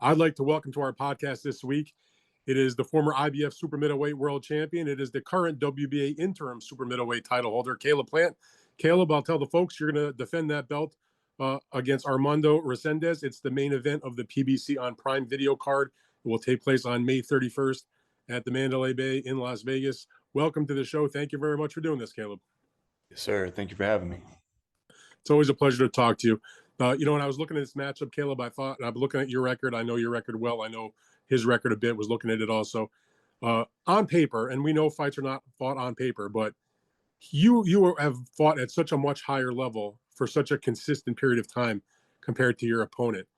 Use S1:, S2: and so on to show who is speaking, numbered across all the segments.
S1: I'd like to welcome to our podcast this week. It is the former IBF super middleweight world champion. It is the current WBA interim super middleweight title holder, Caleb Plant. Caleb, I'll tell the folks you're going to defend that belt against Armando Resendiz. It's the main event of the PBC on Prime video card. It will take place on May 31st at the Mandalay Bay in Las Vegas. Welcome to the show. Thank you very much for doing this, Caleb.
S2: Yes, sir. Thank you for having me.
S1: It's always a pleasure to talk to you. When I was looking at this matchup, Caleb, I thought, and I'm looking at your record. I know your record well. I know his record a bit, was looking at it also. On paper, and we know fights are not fought on paper, but you have fought at such a much higher level for such a consistent period of time compared to your opponent.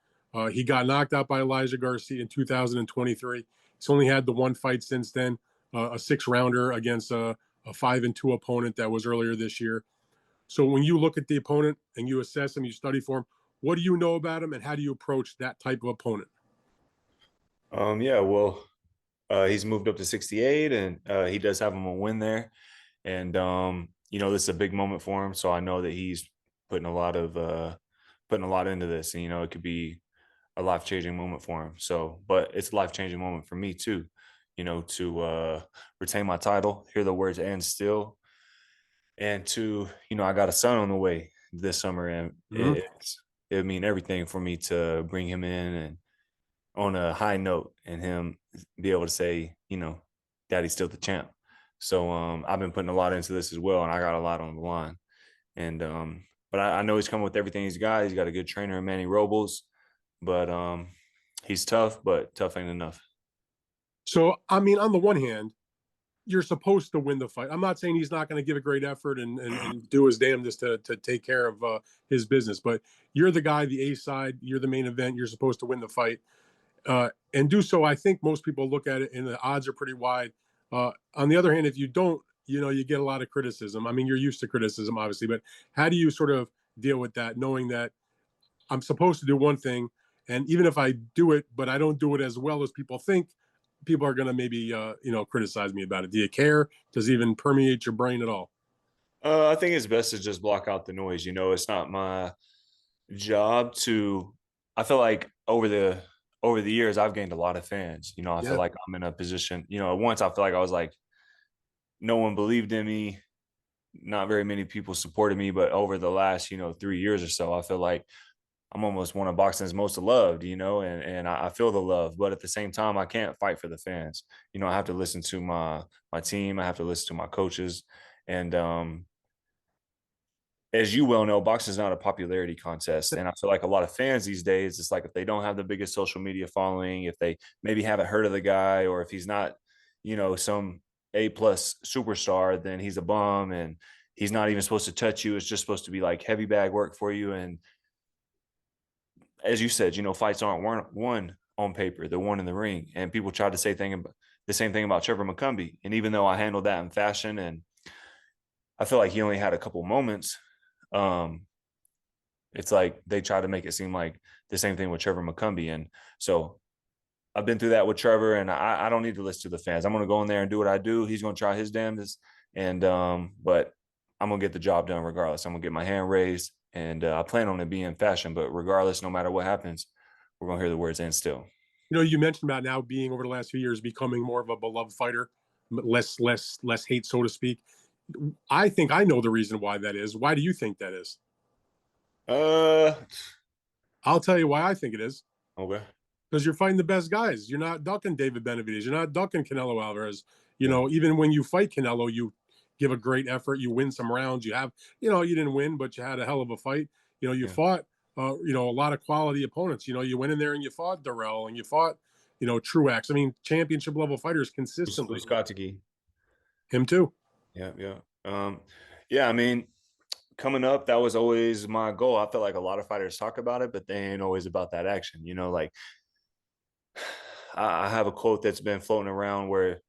S1: He got knocked out by Elijah Garcia in 2023. He's only had the one fight since then, a 6-rounder against a 5-2 opponent that was earlier this year. So when you look at the opponent and you assess him, you study for him, what do you know about him and how do you approach that type of opponent?
S2: He's moved up to 68 and he does have him a win there. And, this is a big moment for him. So I know that he's putting a lot into this, and, it could be a life-changing moment for him. So, but it's a life-changing moment for me too, to retain my title, hear the words "and still," and to, I got a son on the way this summer, and it would mean everything for me to bring him in and on a high note and him be able to say, Daddy's still the champ. So I've been putting a lot into this as well, and I got a lot on the line. And but I know he's coming with everything he's got. He's got a good trainer in Manny Robles, but he's tough, but tough ain't enough.
S1: So, I mean, on the one hand, you're supposed to win the fight. I'm not saying he's not going to give a great effort and do his damnedest to take care of his business, but you're the guy, the A side, you're the main event. You're supposed to win the fight and do so. I think most people look at it and the odds are pretty wide. On the other hand, if you don't, you get a lot of criticism. I mean, you're used to criticism, obviously, but how do you sort of deal with that, knowing that I'm supposed to do one thing, and even if I do it, but I don't do it as well as people think, people are going to maybe, criticize me about it. Do you care? Does it even permeate your brain at all?
S2: I think it's best to just block out the noise. It's not my job to, I feel like over the years, I've gained a lot of fans. I feel like I'm in a position, once I feel like I was like, no one believed in me. Not very many people supported me, but over the last, 3 years or so, I feel like I'm almost one of boxing's most loved, and I feel the love, but at the same time, I can't fight for the fans. I have to listen to my team. I have to listen to my coaches. And as you well know, boxing is not a popularity contest. And I feel like a lot of fans these days, it's like if they don't have the biggest social media following, if they maybe haven't heard of the guy, or if he's not, some A-plus superstar, then he's a bum and he's not even supposed to touch you. It's just supposed to be like heavy bag work for you. And as you said, fights aren't won on paper. They're won in the ring. And people try to say the same thing about Trevor McCumbee. And even though I handled that in fashion, and I feel like he only had a couple moments, it's like they try to make it seem like the same thing with Trevor McCumbee. And so I've been through that with Trevor, and I don't need to listen to the fans. I'm going to go in there and do what I do. He's going to try his damnedest. And but I'm going to get the job done regardless. I'm going to get my hand raised. And I plan on it being in fashion, but regardless, no matter what happens, we're going to hear the words "and still."
S1: You mentioned about now being over the last few years becoming more of a beloved fighter, less hate, so to speak. I think I know the reason why that is. Why do you think that is? I'll tell you why I think it is.
S2: Okay.
S1: Because you're fighting the best guys. You're not ducking David Benavidez. You're not ducking Canelo Alvarez. Even when you fight Canelo, you give a great effort. You win some rounds. You have, you didn't win, but you had a hell of a fight. You fought, a lot of quality opponents. You went in there and you fought Darrell and you fought, Truax. I mean, championship level fighters consistently.
S2: Scotty.
S1: Him too.
S2: Yeah. I mean, coming up, that was always my goal. I feel like a lot of fighters talk about it, but they ain't always about that action. Like I have a quote that's been floating around where,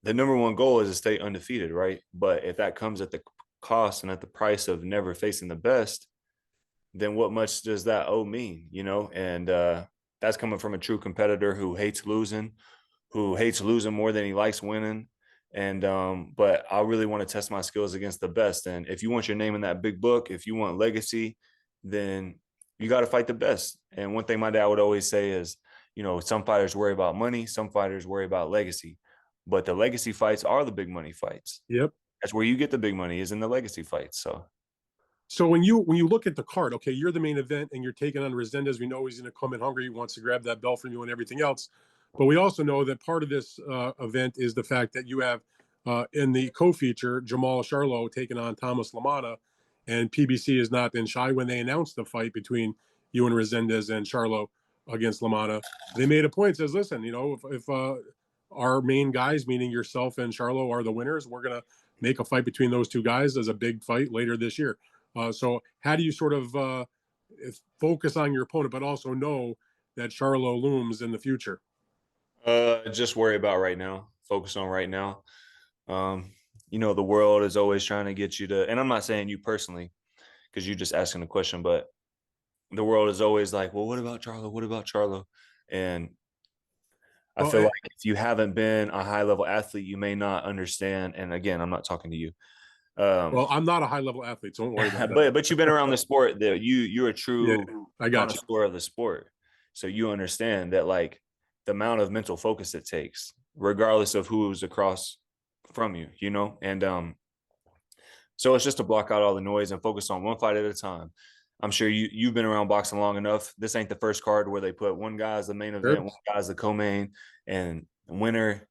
S2: the number one goal is to stay undefeated, right? But if that comes at the cost and at the price of never facing the best, then what much does that mean, And that's coming from a true competitor who hates losing more than he likes winning. And but I really want to test my skills against the best. And if you want your name in that big book, if you want legacy, then you got to fight the best. And one thing my dad would always say is, some fighters worry about money, some fighters worry about legacy, but the legacy fights are the big money fights.
S1: Yep.
S2: That's where you get the big money, is in the legacy fights.
S1: So when you look at the card, okay, you're the main event and you're taking on Resendiz. We know he's going to come in hungry. He wants to grab that belt from you and everything else. But we also know that part of this event is the fact that you have in the co-feature Jamal Charlo taking on Thomas Lamana, and PBC has not been shy when they announced the fight between you and Resendiz and Charlo against Lamana. They made a point, says, listen, if our main guys, meaning yourself and Charlo, are the winners, we're going to make a fight between those two guys as a big fight later this year. So how do you sort of focus on your opponent, but also know that Charlo looms in the future?
S2: Just worry about right now. Focus on right now. The world is always trying to get you to, and I'm not saying you personally, because you're just asking the question, but the world is always like, well, what about Charlo? What about Charlo? And I feel like if you haven't been a high level athlete, you may not understand. And again, I'm not talking to you.
S1: Well, I'm not a high level athlete, so don't worry about that.
S2: but you've been around the sport. That you're a true
S1: I got
S2: connoisseur of the sport, so you understand that, like, the amount of mental focus it takes, regardless of who's across from you, and so it's just to block out all the noise and focus on one fight at a time. I'm sure you've been around boxing long enough. This ain't the first card where they put one guy as the main event, one guy as the co-main, and the winner,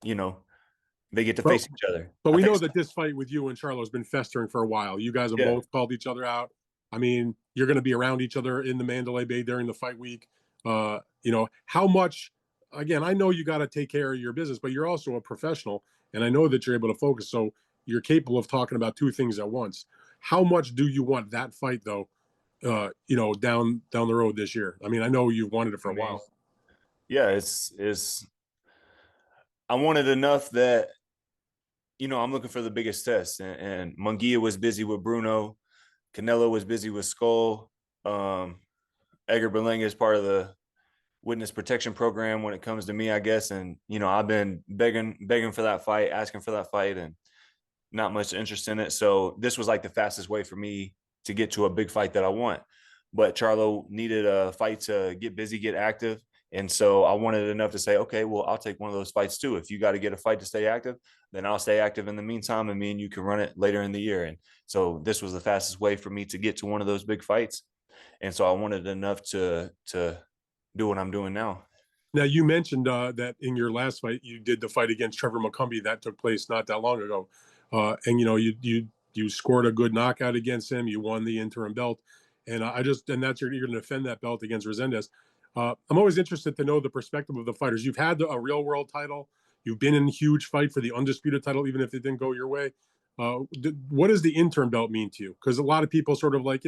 S2: they get to face each other.
S1: But we know that this fight with you and Charlo has been festering for a while. You guys have both called each other out. I mean, you're going to be around each other in the Mandalay Bay during the fight week. How much, again, I know you got to take care of your business, but you're also a professional, and I know that you're able to focus. So you're capable of talking about two things at once. How much do you want that fight, though, down the road this year? I mean, I know you've wanted it for a while.
S2: Yeah, I wanted enough that, I'm looking for the biggest test. And Munguia was busy with Bruno. Canelo was busy with Skull. Edgar Berlanga is part of the witness protection program when it comes to me, I guess. And, I've been begging for that fight, asking for that fight, and not much interest in it. So this was like the fastest way for me to get to a big fight that I want. But Charlo needed a fight to get busy, get active. And so I wanted enough to say, okay, well, I'll take one of those fights too. If you got to get a fight to stay active, then I'll stay active in the meantime, and me and you can run it later in the year. And so this was the fastest way for me to get to one of those big fights. And so I wanted enough to do what I'm doing now.
S1: Now, you mentioned that in your last fight, you did the fight against Trevor McCumbee that took place not that long ago. And, you scored a good knockout against him. You won the interim belt. And that's you're going to defend that belt against Resendiz. I'm always interested to know the perspective of the fighters. You've had a real world title. You've been in a huge fight for the undisputed title, even if it didn't go your way. What does the interim belt mean to you? Because a lot of people sort of like,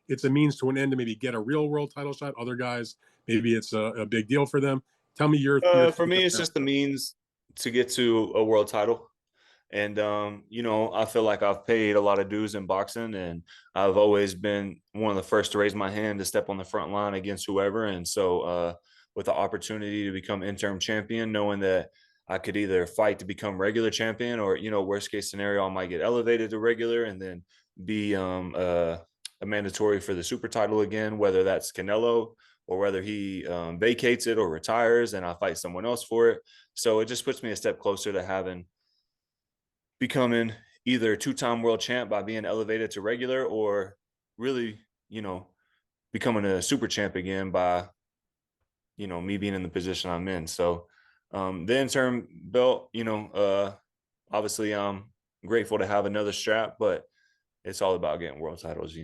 S1: it's a means to an end to maybe get a real world title shot. Other guys, maybe it's a big deal for them. Tell me your
S2: for me, it's just the means to get to a world title. And, I feel like I've paid a lot of dues in boxing, and I've always been one of the first to raise my hand to step on the front line against whoever. And so with the opportunity to become interim champion, knowing that I could either fight to become regular champion, or, worst case scenario, I might get elevated to regular and then be a mandatory for the super title again, whether that's Canelo or whether he vacates it or retires and I fight someone else for it. So it just puts me a step closer to becoming either two-time world champ by being elevated to regular, or really, becoming a super champ again by, me being in the position I'm in. So the interim belt, obviously I'm grateful to have another strap, but it's all about getting world titles,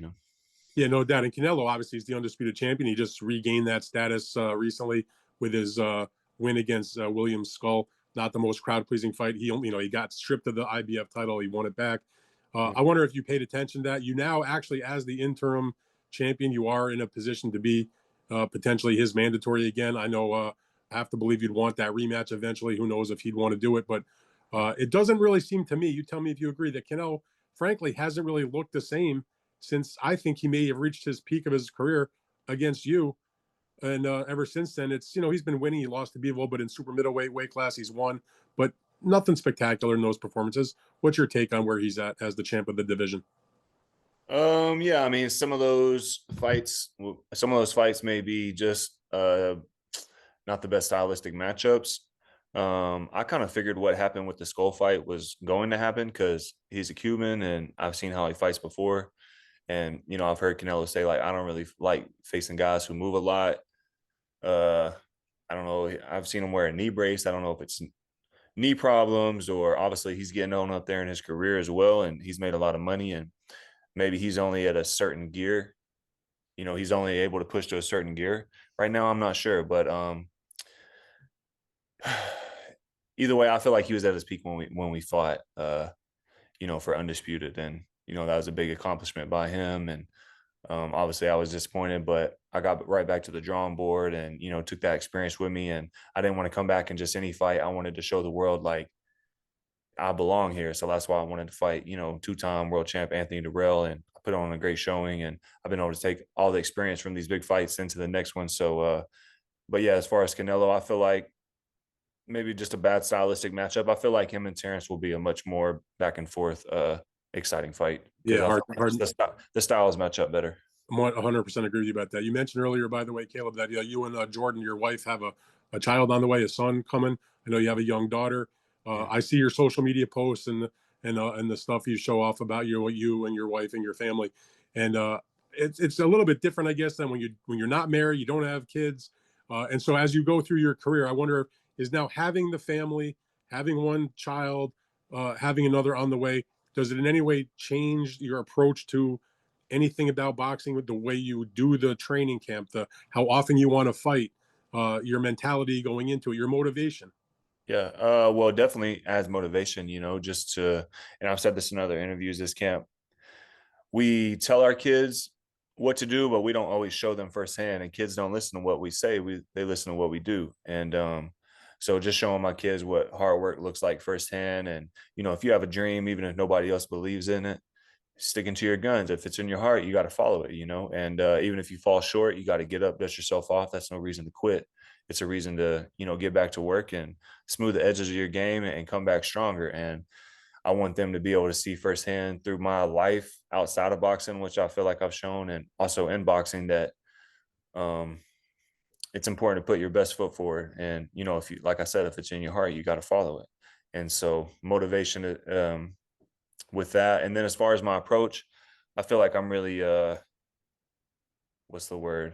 S1: Yeah, no doubt. And Canelo obviously is the undisputed champion. He just regained that status recently with his win against William Skull. Not the most crowd pleasing fight. He got stripped of the IBF title. He won it back. I wonder if you paid attention to that. You now actually, as the interim champion, you are in a position to be potentially his mandatory again. I know I have to believe you'd want that rematch eventually. Who knows if he'd want to do it, but it doesn't really seem to me, you tell me if you agree, that Canelo, frankly, hasn't really looked the same since I think he may have reached his peak of his career against you. And ever since then, it's, he's been winning. He lost to Bivol, but in super middleweight weight class, he's won, but nothing spectacular in those performances. What's your take on where he's at as the champ of the division?
S2: Yeah, I mean, some of those fights may be just not the best stylistic matchups. I kind of figured what happened with the Skull fight was going to happen because he's a Cuban and I've seen how he fights before. And I've heard Canelo say like, I don't really like facing guys who move a lot. Uh, I don't know. I've seen him wear a knee brace. I don't know if it's knee problems or obviously he's getting on up there in his career as well, and he's made a lot of money and maybe he's only at a certain gear. He's only able to push to a certain gear. Right now, I'm not sure, but either way, I feel like he was at his peak when we fought, for undisputed, and that was a big accomplishment by him. And obviously, I was disappointed, but I got right back to the drawing board, and took that experience with me. And I didn't want to come back in just any fight. I wanted to show the world like I belong here. So that's why I wanted to fight, two-time world champ Anthony Durrell, and I put on a great showing. And I've been able to take all the experience from these big fights into the next one. So, but yeah, as far as Canelo, I feel like maybe just a bad stylistic matchup. I feel like him and Terrence will be a much more back and forth, exciting fight because
S1: Yeah,
S2: I
S1: hard,
S2: feel like
S1: hard.
S2: the styles match up better.
S1: I'm 100% agree with you about that. You mentioned earlier, by the way, Caleb, that you and Jordan, your wife, have a child on the way, a son coming. I know you have a young daughter.
S2: Yeah.
S1: I see your social media posts and the stuff you show off about you and your wife and your family, and it's a little bit different, I guess, than when you're not married, you don't have kids, and so as you go through your career, I wonder if is now having the family, having one child, having another on the way, does it in any way change your approach to anything about boxing, with the way you do the training camp, the how often you want to fight, your mentality going into it, your motivation?
S2: Yeah. Well, definitely adds motivation, just to, and I've said this in other interviews, this camp, we tell our kids what to do, but we don't always show them firsthand. And kids don't listen to what we say. They listen to what we do. And so just showing my kids what hard work looks like firsthand. And if you have a dream, even if nobody else believes in it, sticking to your guns. If it's in your heart, you got to follow it. And even if you fall short, you got to get up, dust yourself off. That's no reason to quit. It's a reason to get back to work and smooth the edges of your game and come back stronger. And I want them to be able to see firsthand through my life outside of boxing, which I feel like I've shown, and also in boxing, that um, it's important to put your best foot forward. And if you, like I said, if it's in your heart, you got to follow it. And so motivation with that. And then as far as my approach, I feel like I'm really what's the word?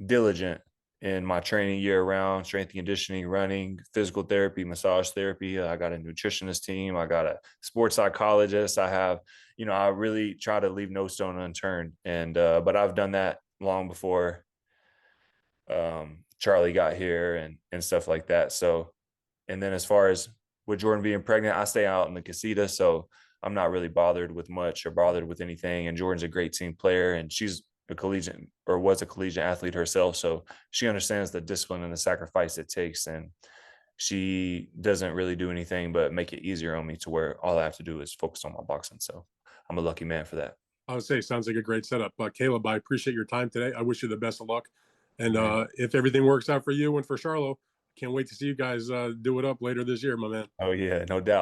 S2: Diligent in my training year round, strength and conditioning, running, physical therapy, massage therapy. I got a nutritionist team. I got a sports psychologist. I have, I really try to leave no stone unturned. And, but I've done that long before Charlie got here and stuff like that. So, and then as far as with Jordan being pregnant, I stay out in the casita. So I'm not really bothered with much or bothered with anything. And Jordan's a great team player, and she's a collegiate or was a collegiate athlete herself. So she understands the discipline and the sacrifice it takes. And she doesn't really do anything but make it easier on me to where all I have to do is focus on my boxing. So I'm a lucky man for that.
S1: I would say sounds like a great setup. Caleb, I appreciate your time today. I wish you the best of luck. And
S2: Man.
S1: if everything works out for you and for Charlo, can't wait to see you guys do it up later this year, my man.
S2: Oh yeah, no doubt.